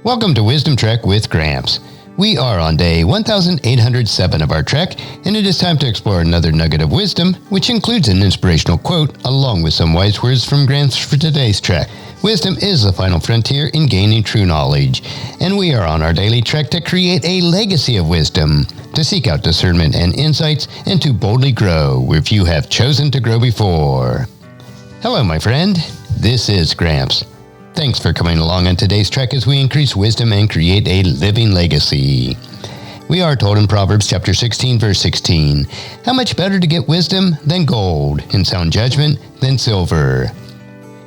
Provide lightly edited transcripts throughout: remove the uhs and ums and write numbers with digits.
Welcome to Wisdom Trek with Gramps. We are on day 1807 of our trek, and it is time to explore another nugget of wisdom, which includes an inspirational quote, along with some wise words from Gramps for today's trek. Wisdom is the final frontier in gaining true knowledge, and we are on our daily trek to create a legacy of wisdom, to seek out discernment and insights, and to boldly grow if you have chosen to grow before. Hello, my friend. This is Gramps. Thanks for coming along on today's trek as we increase wisdom and create a living legacy. We are told in Proverbs chapter 16, verse 16, how much better to get wisdom than gold, and sound judgment than silver.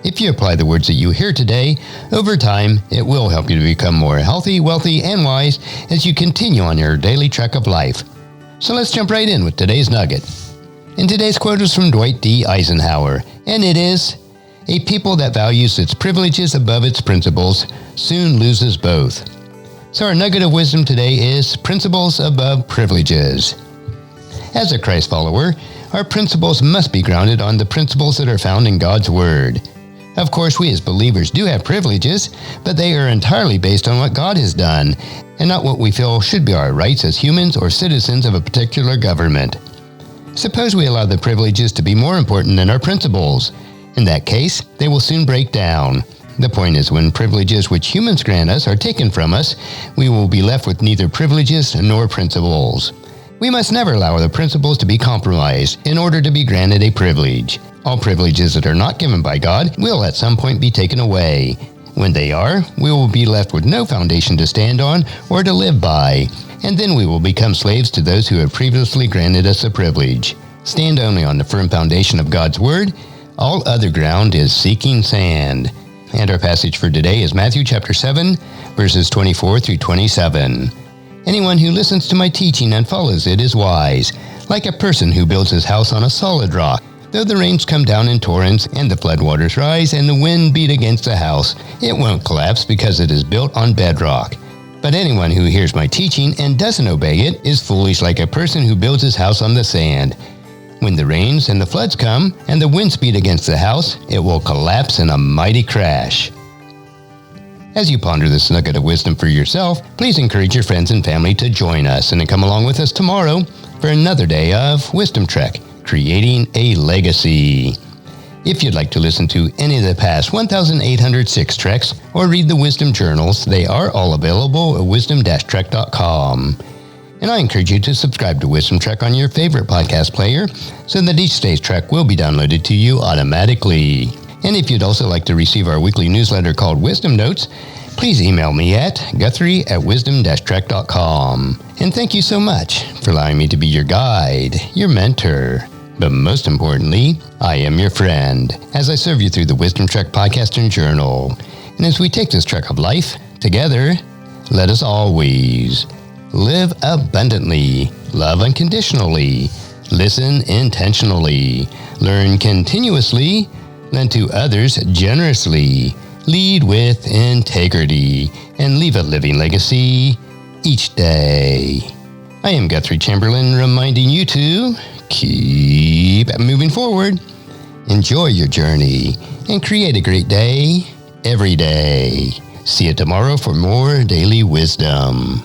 If you apply the words that you hear today, over time, it will help you to become more healthy, wealthy, and wise as you continue on your daily trek of life. So let's jump right in with today's nugget. And today's quote is from Dwight D. Eisenhower, and it is, "A people that values its privileges above its principles soon loses both." So our nugget of wisdom today is principles above privileges. As a Christ follower, our principles must be grounded on the principles that are found in God's Word. Of course, we as believers do have privileges, but they are entirely based on what God has done, and not what we feel should be our rights as humans or citizens of a particular government. Suppose we allow the privileges to be more important than our principles. In that case, they will soon break down. The point is, when privileges which humans grant us are taken from us, we will be left with neither privileges nor principles. We must never allow the principles to be compromised in order to be granted a privilege. All privileges that are not given by God will at some point be taken away. When they are, we will be left with no foundation to stand on or to live by, and then we will become slaves to those who have previously granted us a privilege. Stand only on the firm foundation of God's Word. All other ground is seeking sand. And our passage for today is Matthew chapter 7, verses 24 through 27. Anyone who listens to my teaching and follows it is wise, like a person who builds his house on a solid rock. Though the rains come down in torrents and the floodwaters rise and the wind beat against the house, it won't collapse because it is built on bedrock. But anyone who hears my teaching and doesn't obey it is foolish, like a person who builds his house on the sand. When the rains and the floods come and the winds beat against the house, it will collapse in a mighty crash. As you ponder this nugget of wisdom for yourself, please encourage your friends and family to join us and to come along with us tomorrow for another day of Wisdom Trek, creating a legacy. If you'd like to listen to any of the past 1,806 treks or read the wisdom journals, they are all available at wisdom-trek.com. And I encourage you to subscribe to Wisdom Trek on your favorite podcast player so that each day's trek will be downloaded to you automatically. And if you'd also like to receive our weekly newsletter called Wisdom Notes, please email me at guthrie@wisdom-trek.com. And thank you so much for allowing me to be your guide, your mentor. But most importantly, I am your friend as I serve you through the Wisdom Trek podcast and journal. And as we take this trek of life together, let us always live abundantly, love unconditionally, listen intentionally, learn continuously, lend to others generously, lead with integrity, and leave a living legacy each day. I am Guthrie Chamberlain, reminding you to keep moving forward, enjoy your journey, and create a great day every day. See you tomorrow for more daily wisdom.